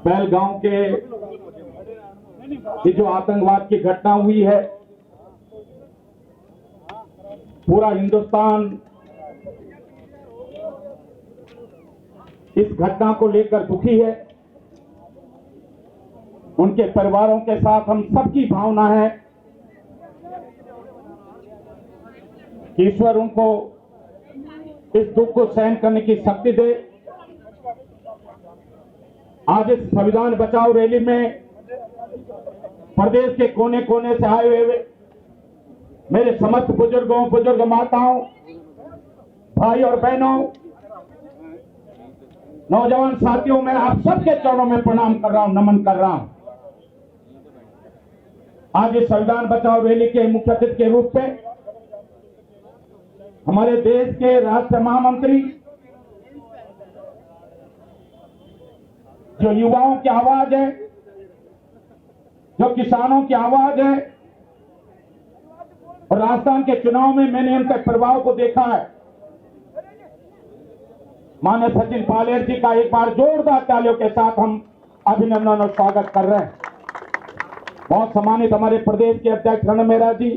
पहलगाम के ये जो आतंकवाद की घटना हुई है, पूरा हिंदुस्तान इस घटना को लेकर दुखी है। उनके परिवारों के साथ हम सबकी भावना है कि ईश्वर उनको इस दुख को सहन करने की शक्ति दे। आज इस संविधान बचाओ रैली में प्रदेश के कोने कोने से आए हुए मेरे समस्त बुजुर्गों, बुजुर्ग माताओं, भाई और बहनों, नौजवान साथियों, मैं आप सबके चरणों में प्रणाम कर रहा हूं, नमन कर रहा हूं। आज इस संविधान बचाओ रैली के मुख्य अतिथि के रूप में हमारे देश के राष्ट्रीय महामंत्री, जो युवाओं की आवाज है, जो किसानों की आवाज है, और राजस्थान के चुनाव में मैंने उनके प्रभाव को देखा है। माननीय सचिन पायलट जी का एक बार जोरदार तालियों के साथ हम अभिनंदन और स्वागत कर रहे हैं। बहुत सम्मानित हमारे प्रदेश के अध्यक्ष रण मेहरा जी,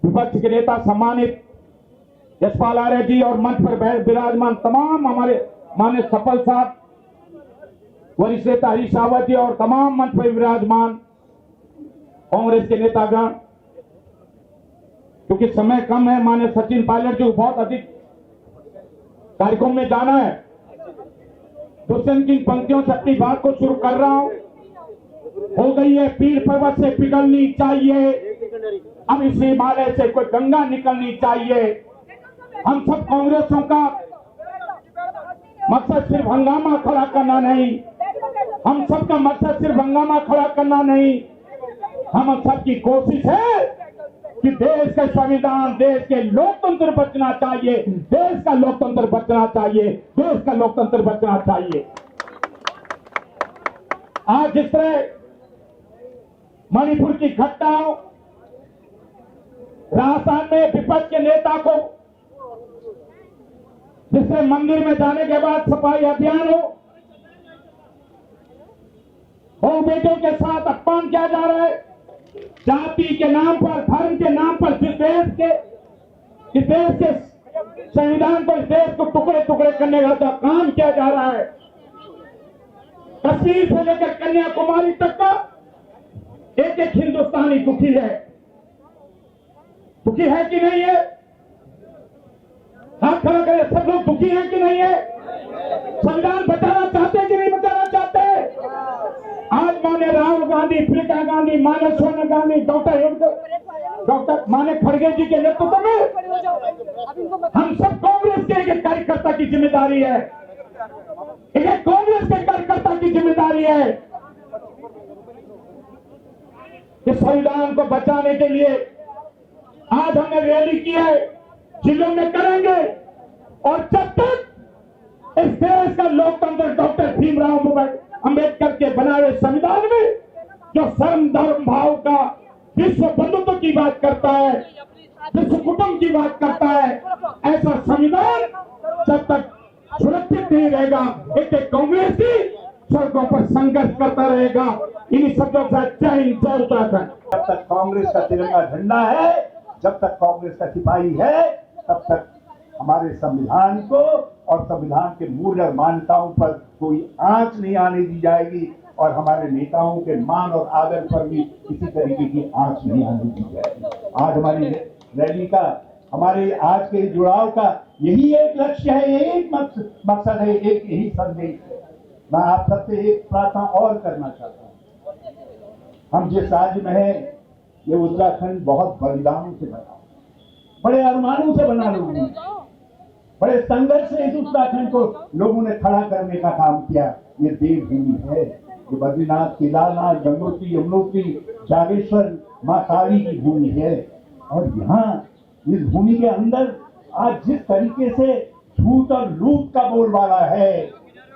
विपक्ष के नेता सम्मानित यशपाल आर्य जी, और मंच पर विराजमान तमाम हमारे माननीय सफल साहब, वरिष्ठ नेता हरीश रावत जी, और तमाम मंच पर विराजमान कांग्रेस के नेतागण। क्योंकि समय कम है, माननीय सचिन पायलट जी को बहुत अधिक कार्यक्रम में जाना है, दुष्यंत की पंक्तियों से अपनी बात को शुरू कर रहा हूं। हो गई है पीर पर्वत से पिघलनी चाहिए, अब इस हिमालय से कोई गंगा निकलनी चाहिए। हम सब कांग्रेसों का मकसद सिर्फ हंगामा खड़ा करना नहीं, हम सबका मकसद सिर्फ हंगामा खड़ा करना नहीं, हम सबकी कोशिश है कि देश का संविधान, देश के लोकतंत्र बचना चाहिए, देश का लोकतंत्र बचना चाहिए, देश का लोकतंत्र बचना चाहिए। आज जिस तरह मणिपुर की घटनाओं, राजस्थान में विपक्ष के नेता को जिससे मंदिर में जाने के बाद सफाई अभियान हो, बहु बेटों के साथ अपमान किया जा रहा है, जाति के नाम पर, धर्म के नाम पर जिस देश के संविधान को, इस देश को टुकड़े टुकड़े करने का काम किया जा रहा है। कश्मीर से लेकर कन्याकुमारी तक का एक एक हिंदुस्तानी दुखी है। दुखी है कि नहीं है? हाथ खड़ा करें, सब लोग दुखी हैं कि नहीं है? संविधान बचाना चाहते हैं कि नहीं बचाना चाहते? आज माने राहुल गांधी, प्रियंका गांधी, माने सोनिया गांधी, डॉक्टर माने खड़गे जी के नेतृत्व में हम सब कांग्रेस के एक कार्यकर्ता की जिम्मेदारी है, एक कांग्रेस के कार्यकर्ता की जिम्मेदारी है। इस संविधान को बचाने के लिए आज हमने रैली की है, जिलों में करेंगे, और जब तक इस देश का लोकतंत्र डॉक्टर भीमराव अंबेडकर के बनाए हुए संविधान में जो सर्व धर्म भाव का, विश्व बंधुत्व की बात करता है, विश्व कुटुंब की बात करता है, ऐसा संविधान जब तक सुरक्षित नहीं रहेगा, एक कांग्रेस ही सड़कों पर संघर्ष करता रहेगा। इन्हीं शब्दों के साथ जय हिंद, जय उत्तराखंड। जब तक कांग्रेस का तिरंगा झंडा है, जब तक कांग्रेस का सिपाही है, तब तक हमारे संविधान को और संविधान के मूल्य और मान्यताओं पर कोई आंच नहीं आने दी जाएगी, और हमारे नेताओं के मान और आदर पर भी किसी तरीके की आंच नहीं आने दी जाएगी। आज हमारी रैली का, हमारे आज के जुड़ाव का यही एक लक्ष्य है, यही एक मकसद है, एक यही संदेश है। मैं आप सबसे एक प्रार्थना और करना चाहता हूँ। हम जिस राज्य में है, ये उत्तराखंड बहुत बलिदानों से बना, बड़े अरमानों से बना, लोगों ने बड़े संघर्ष से इस उत्तराखंड को लोगों ने खड़ा करने का काम किया। ये देवभूमि है, ये बद्रीनाथ, केदारनाथ, गंगोत्री, यमुनोत्री, जागेश्वर, मां काली की भूमि है। और यहाँ इस भूमि के अंदर आज जिस तरीके से झूठ और लूट का बोलबाला है,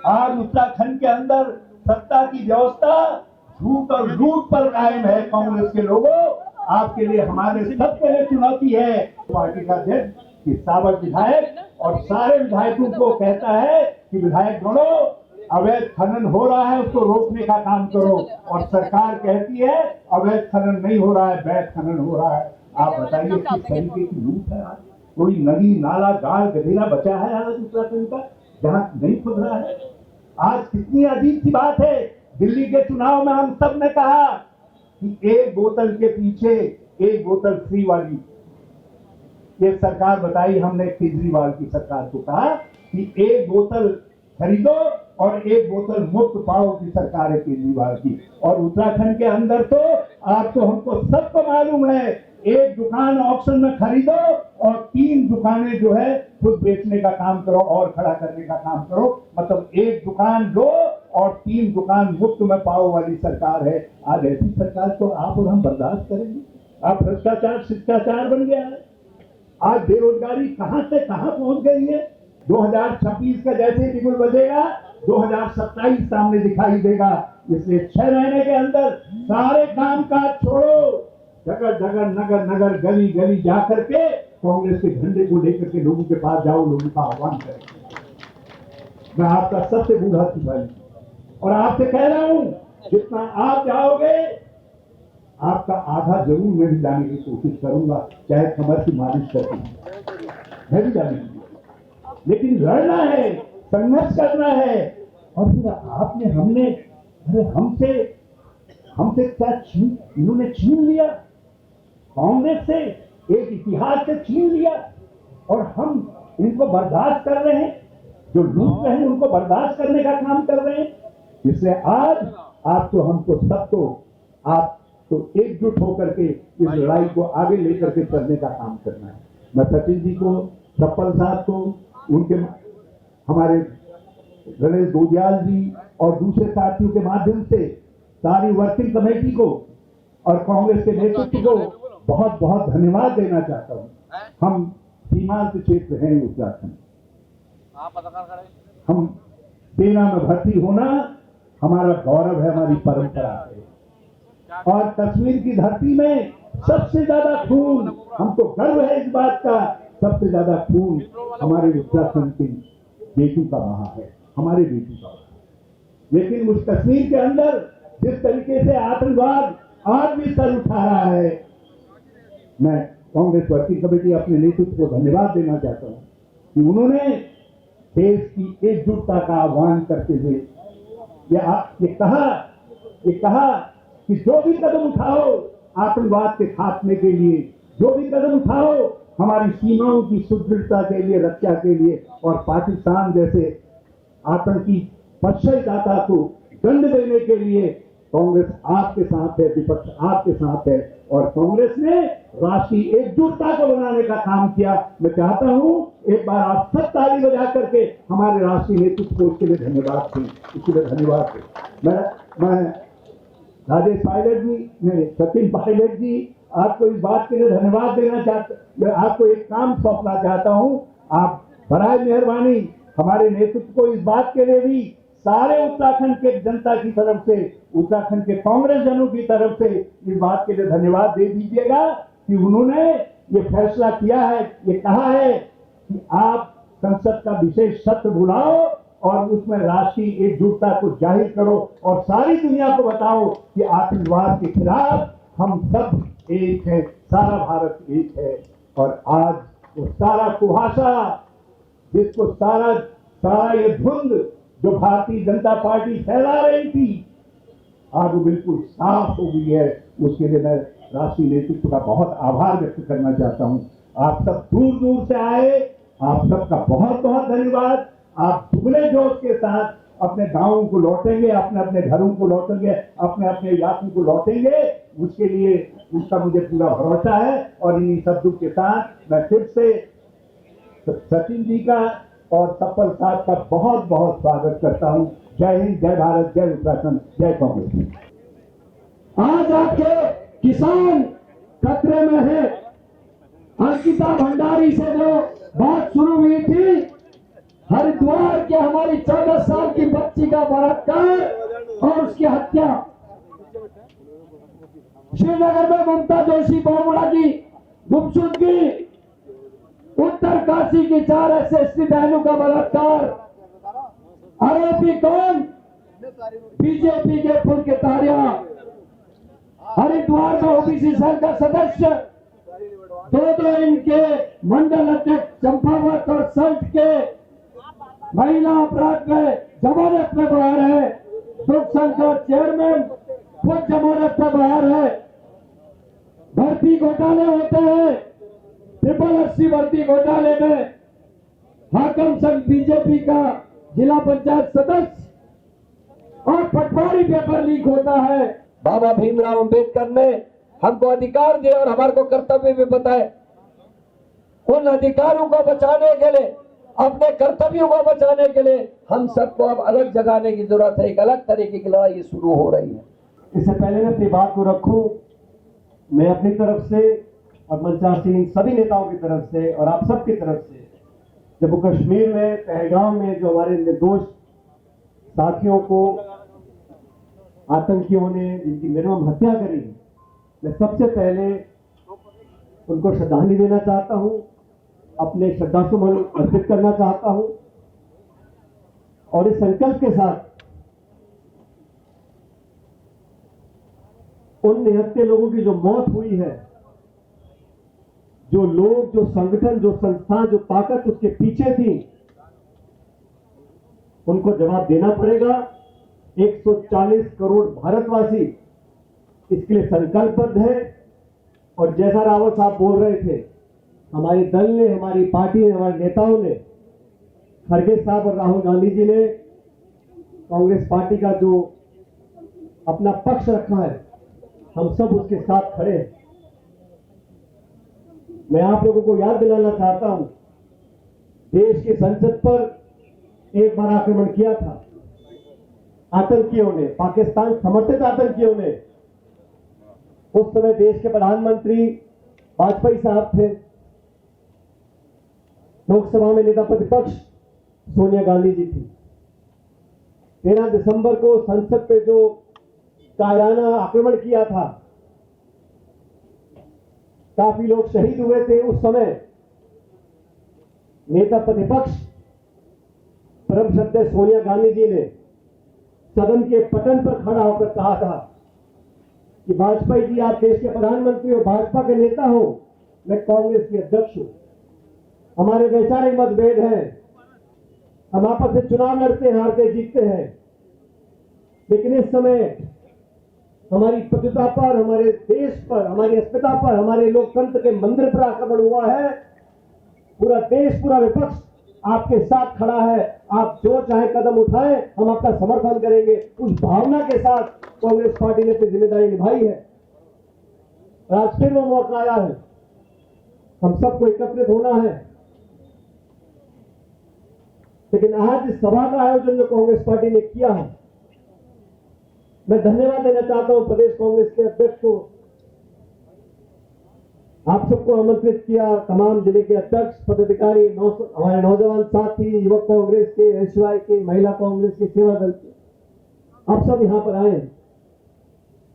आज उत्तराखंड के अंदर सत्ता की व्यवस्था झूठ और लूट पर कायम है। कांग्रेस के लोगों, आपके लिए हमारे सबके लिए चुनौती है। पार्टी का अध्यक्ष कि सावर विधायक और सारे विधायकों को कहता है कि विधायक गणों, अवैध खनन हो रहा है उसको रोकने का काम करो, और सरकार कहती है अवैध खनन नहीं हो रहा है, वैध खनन हो रहा है। आप बताइए किस तरीके की लूट है आज? कोई नदी नाला गाड़ गधेरा बचा है आज उत्तराखंड का जहां नहीं खुद रहा है? आज कितनी अजीब सी बात है। दिल्ली के चुनाव में हम सब ने कहा कि एक बोतल के पीछे एक बोतल फ्री वाली ये सरकार बताई। हमने केजरीवाल की सरकार को कहा कि एक बोतल खरीदो और एक बोतल मुफ्त पाओ की सरकार है केजरीवाल की। और उत्तराखंड के अंदर तो आपको हमको सबको मालूम है, एक दुकान ऑक्शन में खरीदो और 3 दुकानें जो है खुद बेचने का काम करो और खड़ा करने का काम करो। मतलब एक दुकान लो और 3 दुकान मुफ्त में पाओ वाली सरकार है। आज ऐसी सरकार को आप और हम बर्दाश्त करेंगे? आप भ्रष्टाचार शिष्टाचार बन गया है। आज बेरोजगारी कहां से कहां पहुंच गई है। 2026 का जैसे ही बिगुल बजेगा 2027 सामने दिखाई देगा। इसलिए 6 महीने के अंदर सारे काम काज छोड़ो, जगह जगह नगर नगर गली गली जाकर के कांग्रेस के झंडे को लेकर के लोगों के पास जाओ, लोगों का आह्वान करें। मैं आपका सबसे बूढ़ा सिपाही और आपसे कह रहा हूं, जितना आप जाओगे आपका आधा जरूर मैं भी जाने की कोशिश करूंगा, चाहे कमर की मालिश करके मैं भी जाने की। लेकिन लड़ना है, संघर्ष करना है। और फिर आपने हमने अरे हमसे क्या छीन, इन्होंने छीन लिया कांग्रेस से, एक इतिहास से छीन लिया और हम इनको बर्दाश्त कर रहे हैं। जो लूट रहे हैं उनको बर्दाश्त करने का काम कर रहे हैं। इसलिए आज आपको हमको सबको आप तो एकजुट होकर के इस लड़ाई को आगे लेकर के चलने का काम करना है। मैं सचिन जी को, सप्पल साहब को, उनके हमारे गणेश गोदियाल जी और दूसरे साथियों के माध्यम से सारी वर्किंग कमेटी को और कांग्रेस के नेतृत्व को बहुत बहुत धन्यवाद देना चाहता हूं। हम सीमांत क्षेत्र हैं उत्तराखंड, हम सेना में भर्ती होना हमारा गौरव है, हमारी परंपरा है। और कश्मीर की धरती में सबसे ज्यादा खून, हमको गर्व है इस बात का, सबसे ज्यादा खून हमारे उत्तराखंड की बेटियों का रहा है, हमारे बेटी का। लेकिन उस कश्मीर के अंदर जिस तरीके से आतंकवाद आज भी सर उठा रहा है, मैं कांग्रेस वर्किंग कमेटी अपने नेतृत्व को धन्यवाद देना चाहता हूं कि उन्होंने देश की एकजुटता का आह्वान करते हुए ये कहा कि जो भी कदम उठाओ आतंकवाद के खात्मे के लिए, जो भी कदम उठाओ हमारी सीमाओं की सुदृढ़ता के लिए, रक्षा के लिए, और पाकिस्तान जैसे आतंकी पश्चाताता को दंड देने के लिए कांग्रेस आपके साथ है, विपक्ष आपके साथ है। और कांग्रेस ने राष्ट्रीय एकजुटता को बनाने का काम किया। मैं चाहता हूं एक बार आप सब ताली बजा करके हमारे राष्ट्रीय नेतृत्व को इसके लिए धन्यवाद दें, इसके लिए धन्यवाद दें। मैं राजेश पायलट जी, नहीं सचिन पायलट जी, आपको इस बात के लिए धन्यवाद देना चाहता, मैं आपको एक काम सौंपना चाहता हूं। आप बराए मेहरबानी हमारे नेतृत्व को इस बात के लिए भी सारे उत्तराखंड के जनता की तरफ से, उत्तराखंड के कांग्रेस जनों की तरफ से इस बात के लिए धन्यवाद दे दीजिएगा कि उन्होंने ये फैसला किया है, ये कहा है कि आप संसद का विशेष सत्र बुलाओ और उसमें राष्ट्रीय एकजुटता को जाहिर करो और सारी दुनिया को बताओ कि आतंकवाद के खिलाफ हम सब एक है, सारा भारत एक है। और आज वो सारा कुहासा, जिसको सारा ये धुंध जो भारतीय जनता पार्टी फैला रही थी, आज वो बिल्कुल साफ हो गई है। उसके लिए मैं राष्ट्रीय नेतृत्व का बहुत आभार व्यक्त करना चाहता हूं। आप सब दूर दूर से आए, आप सबका बहुत बहुत धन्यवाद। आप दुगने जोश के साथ अपने गांवों को लौटेंगे, अपने अपने घरों को लौटेंगे, अपने अपने इलाकों को लौटेंगे, उसके लिए उसका मुझे पूरा भरोसा है। और इन्हीं शब्दों के साथ मैं फिर से सचिन जी का और सप्पल साहब का बहुत बहुत स्वागत करता हूं। जय हिंद, जय भारत, जय उत्तराखंड, जय कांग्रेस। आज आपके किसान खतरे में है। अंकिता भंडारी से जो बात शुरू हुई थी, हरिद्वार के हमारी 14 साल की बच्ची का बलात्कार और उसकी हत्या, श्रीनगर में ममता जोशी बहुगुणा की गुमशुदगी, उत्तरकाशी की 4 SST बहनों का बलात्कार, आरोपी कौन? बीजेपी के फुल के तारिया, हरिद्वार में ओबीसी सेल का सदस्य, दो इनके मंडल अध्यक्ष चंपावत और सल्ट के महिला अपराध में जमानत में बाहर है, दुख संघ चेयरमैन खुद जमानत में बाहर है। भर्ती घोटाले होते हैं, 80 भर्ती घोटाले में हाकम संघ बीजेपी का जिला पंचायत सदस्य और पटवारी पेपर लीक होता है। बाबा भीमराव अंबेडकर ने हमको अधिकार दिए और हमारे को कर्तव्य भी बताए। उन अधिकारों को बचाने के लिए, अपने कर्तव्यों को बचाने के लिए हम सबको अब अलग जगाने की जरूरत है। एक अलग तरीके की लड़ाई शुरू हो रही है। इससे पहले मैं अपनी बात को रखूं, मैं अपनी तरफ से और मंचासीन सभी नेताओं की तरफ से और आप सबकी तरफ से जम्मू कश्मीर में पहलगाम में जो हमारे निर्दोष साथियों को आतंकियों ने जिनकी निर्मम हत्या करी, मैं सबसे पहले उनको श्रद्धांजलि देना चाहता हूं, अपने श्रद्धासुमन अर्पित करना चाहता हूं और इस संकल्प के साथ उन निहत्थे लोगों की जो मौत हुई है, जो लोग, जो संगठन, जो संस्था, जो ताकत उसके पीछे थी, उनको जवाब देना पड़ेगा। 140 करोड़ भारतवासी इसके लिए संकल्पबद्ध है और जैसा रावत साहब बोल रहे थे, हमारे दल ने, हमारी पार्टी ने, हमारे नेताओं ने, खड़गे साहब और राहुल गांधी जी ने कांग्रेस पार्टी का जो अपना पक्ष रखा है, हम सब उसके साथ खड़े हैं। मैं आप लोगों को याद दिलाना चाहता हूं, देश की संसद पर एक बार आक्रमण किया था आतंकियों ने, पाकिस्तान समर्थित आतंकियों ने। उस समय देश के प्रधानमंत्री वाजपेयी साहब थे, लोकसभा में नेता प्रतिपक्ष सोनिया गांधी जी थी। 13 दिसंबर को संसद पे जो कायराना आक्रमण किया था, काफी लोग शहीद हुए थे। उस समय नेता प्रतिपक्ष परम श्रद्धेय सोनिया गांधी जी ने सदन के पटल पर खड़ा होकर कहा था कि वाजपेयी जी, आप देश के प्रधानमंत्री हो, भाजपा के नेता हो, मैं कांग्रेस के अध्यक्ष हूं, हमारे वैचारिक मतभेद हैं, हम आपस में चुनाव लड़ते हैं, हारते जीतते हैं, लेकिन इस समय हमारी प्रभुता पर, हमारे देश पर, हमारी अस्मिता पर, हमारे लोकतंत्र के मंदिर पर आक्रमण हुआ है। पूरा देश, पूरा विपक्ष आपके साथ खड़ा है, आप जो चाहे कदम उठाएं, हम आपका समर्थन करेंगे। उस भावना के साथ कांग्रेस पार्टी ने अपनी जिम्मेदारी निभाई है। आज फिर वो मौका आया है, हम सबको एकत्रित होना है। लेकिन आज इस सभा का आयोजन जो कांग्रेस पार्टी ने किया है, मैं धन्यवाद देना चाहता हूं प्रदेश कांग्रेस के अध्यक्ष को। आप सबको आमंत्रित किया, तमाम जिले के अध्यक्ष, पदाधिकारी, हमारे नौजवान साथी, युवक कांग्रेस के, एसवाई के, महिला कांग्रेस के, सेवा दल के, आप सब यहां पर आए।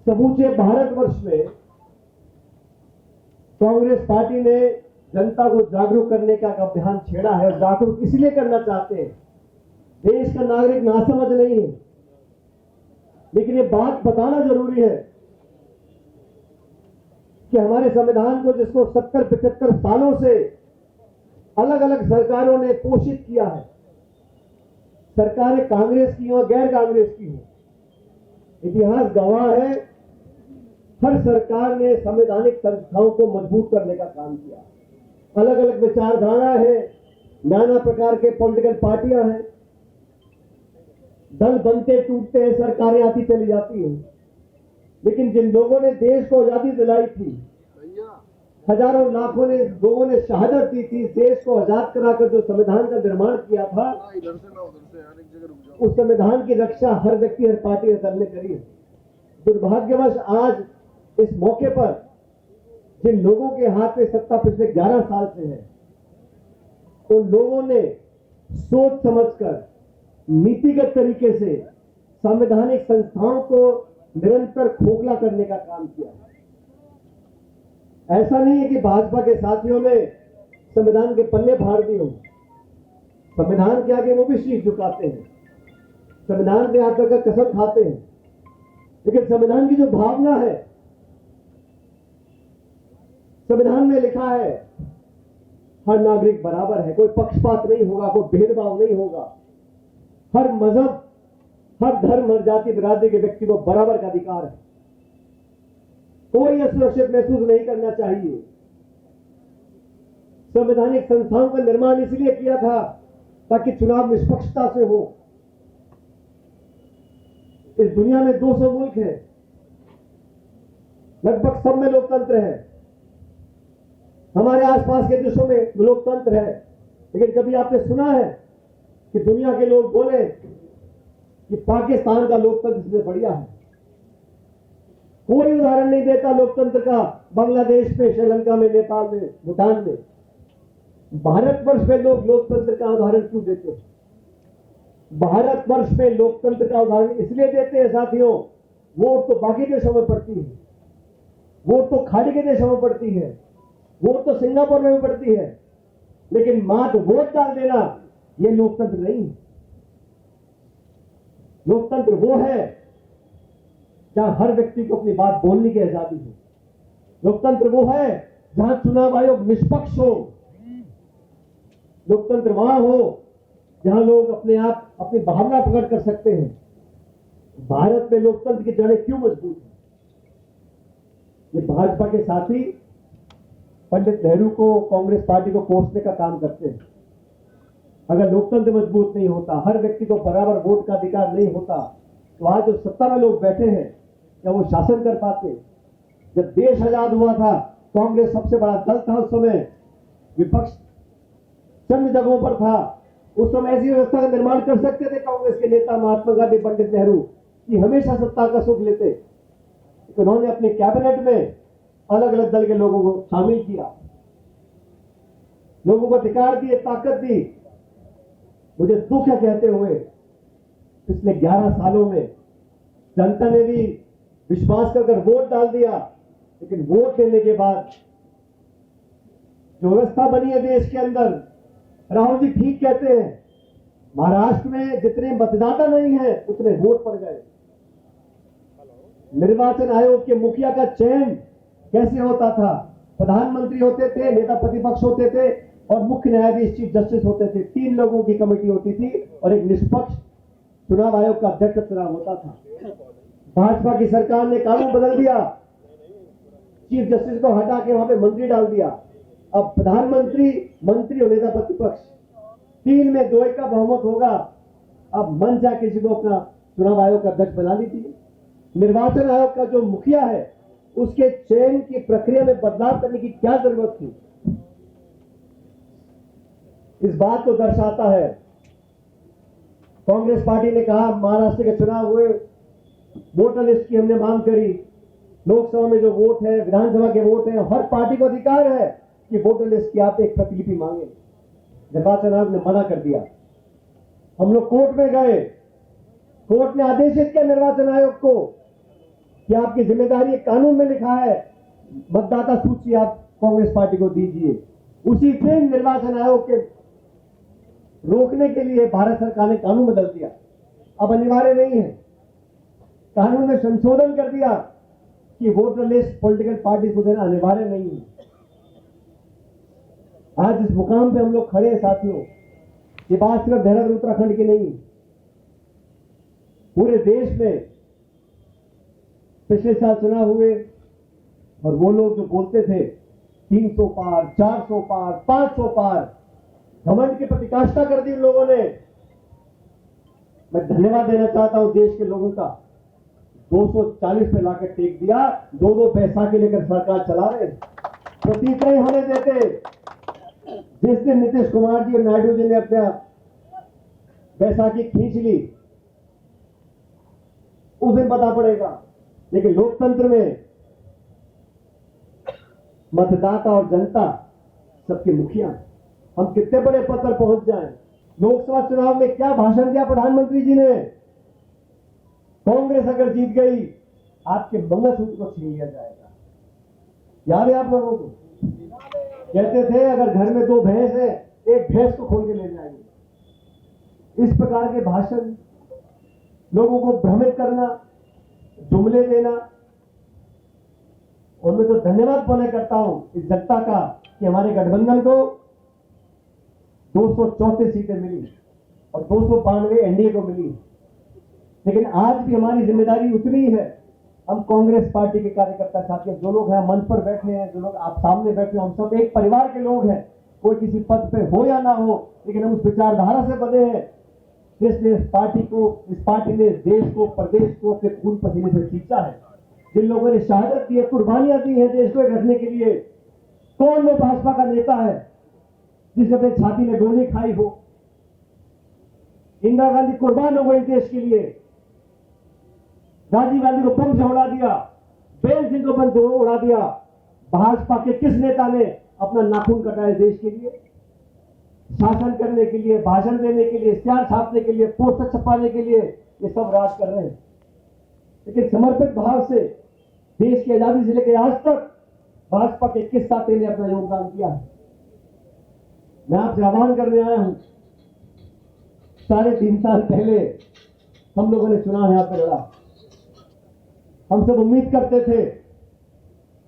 समूचे भारतवर्ष में कांग्रेस पार्टी ने जनता को जागरूक करने का अभियान छेड़ा है। जागरूक इसलिए करना चाहते हैं, देश का नागरिक नासमझ नहीं है, लेकिन ये बात बताना जरूरी है कि हमारे संविधान को, जिसको 70-75 सालों से अलग अलग सरकारों ने पोषित किया है, सरकारें कांग्रेस की हो, गैर कांग्रेस की हो, इतिहास गवाह है, हर सरकार ने संवैधानिक संस्थाओं को मजबूत करने का काम किया। अलग अलग विचारधारा है, नाना प्रकार के पॉलिटिकल पार्टियां हैं, दल बनते टूटते हैं, सरकारें आती चली जाती हैं, लेकिन जिन लोगों ने देश को आजादी दिलाई थी, हजारों लाखों ने लोगों ने शहादत दी थी, देश को आजाद कराकर जो संविधान का निर्माण किया था, उस संविधान की रक्षा हर व्यक्ति, हर पार्टी, हर दल ने करी है। दुर्भाग्यवश आज इस मौके पर जिन लोगों के हाथ में सत्ता पिछले 11 साल से है, उन लोगों ने सोच समझकर नीतिगत तरीके से संवैधानिक संस्थाओं को निरंतर खोखला करने का काम किया। ऐसा नहीं है कि भाजपा के साथियों ने संविधान के पल्ले फाड़ दिए हों, संविधान के आगे वो भी शीश झुकाते हैं, संविधान पे आकर का कसम खाते हैं, लेकिन संविधान की जो भावना है, संविधान में लिखा है हर नागरिक बराबर है, कोई पक्षपात नहीं होगा, कोई भेदभाव नहीं होगा, हर मजहब, हर धर्म, हर जाति बिरादरी के व्यक्ति को बराबर का अधिकार है, कोई असुरक्षित महसूस नहीं करना चाहिए। संवैधानिक संस्थाओं का निर्माण इसलिए किया था ताकि चुनाव निष्पक्षता से हो। इस दुनिया में 200 मुल्क हैं, लगभग सब में लोकतंत्र है, हमारे आसपास के देशों में लोकतंत्र है, लेकिन कभी आपने सुना है कि दुनिया के लोग बोले कि पाकिस्तान का लोकतंत्र इससे बढ़िया है? कोई उदाहरण नहीं देता लोकतंत्र का बांग्लादेश में, श्रीलंका में, नेपाल में, भूटान में। भारतवर्ष में लोग लोकतंत्र का उदाहरण क्यों देते हैं? भारतवर्ष में लोकतंत्र का उदाहरण इसलिए देते हैं साथियों, वोट तो बाकी देशों में पड़ती है, वोट तो खाड़ी के देशों में पड़ती है, वोट तो सिंगापुर में भी पड़ती है, लेकिन मात्र वोट डाल देना यह लोकतंत्र नहीं है। लोकतंत्र वो है जहां हर व्यक्ति को अपनी बात बोलने की आजादी हो। लोकतंत्र वो है जहां चुनाव आयोग निष्पक्ष हो। लोकतंत्र वहां हो जहां लोग अपने आप अपनी भावना प्रकट कर सकते हैं। भारत में लोकतंत्र की जड़ें क्यों मजबूत है? ये भाजपा के साथी पंडित नेहरू को, कांग्रेस पार्टी को कोसने का काम करते हैं। अगर लोकतंत्र मजबूत नहीं होता, हर व्यक्ति को बराबर वोट का अधिकार नहीं होता, तो आज जो सत्ता में लोग बैठे हैं क्या वो शासन कर पाते? जब देश आजाद हुआ था, कांग्रेस सबसे बड़ा दल था, उस समय विपक्ष चंद जगहों पर था। उस समय ऐसी व्यवस्था का निर्माण कर सकते थे कांग्रेस के नेता महात्मा गांधी, पंडित नेहरू, कि हमेशा सत्ता का सुख लेते। उन्होंने अपने कैबिनेट में अलग अलग दल के लोगों को शामिल किया, लोगों को अधिकार दिए, ताकत दी। मुझे दुख है कहते हुए, पिछले 11 सालों में जनता ने भी विश्वास कर वोट डाल दिया, लेकिन वोट देने के बाद जो व्यवस्था बनी है देश के अंदर, राहुल जी ठीक कहते हैं, महाराष्ट्र में जितने मतदाता नहीं है उतने वोट पड़ गए। निर्वाचन आयोग के मुखिया का चयन कैसे होता था? प्रधानमंत्री होते थे, नेता प्रतिपक्ष होते थे और मुख्य न्यायाधीश चीफ जस्टिस होते थे। 3 लोगों की कमेटी होती थी और एक निष्पक्ष चुनाव आयोग का अध्यक्ष चुनाव होता था। भाजपा की सरकार ने कानून बदल दिया, चीफ जस्टिस को हटा के वहां पे मंत्री डाल दिया। अब प्रधानमंत्री, मंत्री और नेता प्रतिपक्ष 3 में 2 का बहुमत होगा। अब मन चाहे किसी को अपना चुनाव आयोग का अध्यक्ष बना लीजिए। निर्वाचन आयोग का जो मुखिया है, उसके चयन की प्रक्रिया में बदलाव करने की क्या जरूरत थी? इस बात को दर्शाता है, कांग्रेस पार्टी ने कहा महाराष्ट्र के चुनाव हुए, वोटर लिस्ट की हमने मांग करी, लोकसभा में जो वोट है, विधानसभा के वोट है, हर पार्टी को अधिकार है कि वोटर लिस्ट की आप एक प्रतिलिपि मांगे। निर्वाचन आयोग ने मना कर दिया। हम लोग कोर्ट में गए, कोर्ट ने आदेशित किया निर्वाचन आयोग को कि आपकी जिम्मेदारी कानून में लिखा है, मतदाता सूची आप कांग्रेस पार्टी को दीजिए। उसी दिन निर्वाचन आयोग के रोकने के लिए भारत सरकार ने कानून बदल दिया। अब अनिवार्य नहीं है, कानून में संशोधन कर दिया कि वोटर लिस्ट पॉलिटिकल पार्टी को देना अनिवार्य नहीं है। आज इस मुकाम पे हम लोग खड़े हैं साथियों, ये बात सिर्फ देहरादून उत्तराखंड की नहीं, पूरे देश में पिछले साल चुनाव हुए और वो लोग जो बोलते थे 300 पार, 400 पार, 500 पार, घमंड की प्रतिकाष्ठा कर दी उन लोगों ने। मैं धन्यवाद देना चाहता हूं देश के लोगों का, 240 पे लाकर टेक दिया। 2 बैसाखी लेकर सरकार चला रहे, प्रतीक नहीं होने देते। जिस दिन नीतीश कुमार जी और नायडू जी ने अपना बैसाखी खींच ली, उस दिन पता पड़ेगा। लेकिन लोकतंत्र में मतदाता और जनता सबके मुखिया। हम कितने बड़े पद पर पहुंच जाएं। लोकसभा चुनाव में क्या भाषण दिया प्रधानमंत्री जी ने? कांग्रेस अगर जीत गई, आपके मंगलसूत्र को छीन लिया जाएगा। याद है आप लोगों को? कहते थे अगर घर में 2 भैंस है, एक भैंस को खोल के ले जाएंगे। इस प्रकार के भाषण लोगों को भ्रमित करना, जुमले देना। और मैं तो धन्यवाद बोले करता हूं इस जनता का कि हमारे गठबंधन को 234 सीटें मिली और 292 एनडीए को मिली। लेकिन आज भी हमारी जिम्मेदारी उतनी है। हम कांग्रेस पार्टी के कार्यकर्ता साथी, जो लोग हैं मंच पर बैठे हैं, जो लोग आप सामने बैठे हैं, हम सब एक परिवार के लोग हैं। कोई किसी पद पे हो या ना हो, लेकिन हम उस विचारधारा से बने हैं जिसने इस पार्टी ने देश को, प्रदेश को अपने खून पसीने से सींचा है। जिन लोगों ने शहादत दी है, कुर्बानियां दी है देश को रखने के लिए। कौन वो भाजपा का नेता है जिसने अपने छाती में गोली खाई हो? इंदिरा गांधी कुर्बान हो गई देश के लिए। राजीव गांधी को बम से उड़ा दिया, बेल सिंह को बम से उड़ा दिया। भाजपा के किस नेता ने अपना नाखून कटाया देश के लिए? शासन करने के लिए, भाषण देने के लिए, इश्तिहार छापने के लिए, पोस्टर छपाने के लिए ये सब राज कर रहे हैं। लेकिन समर्पित भाव से देश की आजादी से लेकर आज तक भाजपा के किस साथी ने अपना योगदान किया है? मैं आपसे आह्वान करने आया हूं। 3.5 साल पहले हम लोगों ने चुनाव यहां पर लड़ा। हम सब उम्मीद करते थे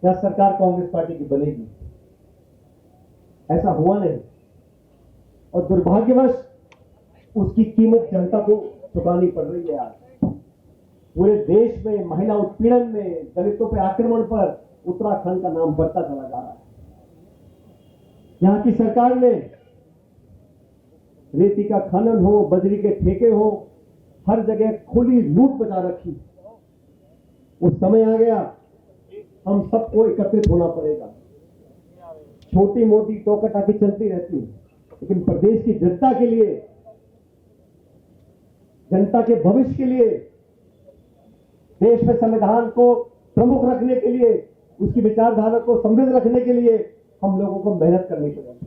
क्या सरकार कांग्रेस पार्टी की बनेगी। ऐसा हुआ नहीं और दुर्भाग्यवश उसकी कीमत जनता को चुकानी पड़ रही है। आज पूरे देश में महिला उत्पीड़न में, दलितों पर आक्रमण पर उत्तराखंड का नाम बढ़ता चला जा रहा है। यहां की सरकार ने रेती का खनन हो, बजरी के ठेके हो, हर जगह खुली लूट मचा रखी। उस समय आ गया, हम सबको एकत्रित होना पड़ेगा। छोटी मोटी टोकाटाकी चलती रहती है, लेकिन प्रदेश की जनता के लिए, जनता के भविष्य के लिए, देश में संविधान को प्रमुख रखने के लिए, उसकी विचारधारा को समृद्ध रखने के लिए हम लोगों को मेहनत करनी पड़ेगी।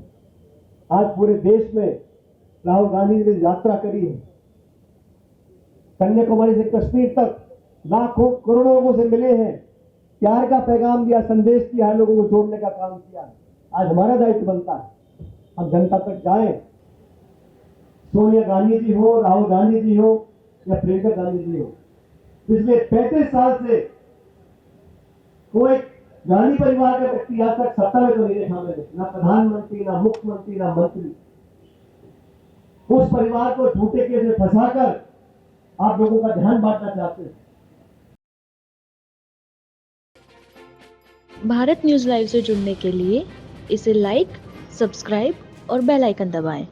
आज पूरे देश में राहुल गांधी ने यात्रा करी है। कन्याकुमारी से कश्मीर तक लाखों करोड़ों लोगों से मिले हैं, प्यार का पैगाम दिया, संदेश दिया है, लोगों को जोड़ने का काम किया है। आज हमारा दायित्व बनता है हम जनता तक जाएं। सोनिया गांधी जी हो, राहुल गांधी जी हो या प्रियंका गांधी जी हो, पिछले 35 साल से कोई गांधी परिवार का व्यक्ति आज तक सत्ता में तो नहीं देखा मैंने, ना प्रधानमंत्री, ना मुख्यमंत्री, ना मंत्री। उस परिवार को झूठे केस में फंसाकर आप लोगों का ध्यान बांटना चाहते हैं। भारत न्यूज़ लाइव से जुड़ने के लिए इसे लाइक, सब्सक्राइब और बेल आइकन दबाएं।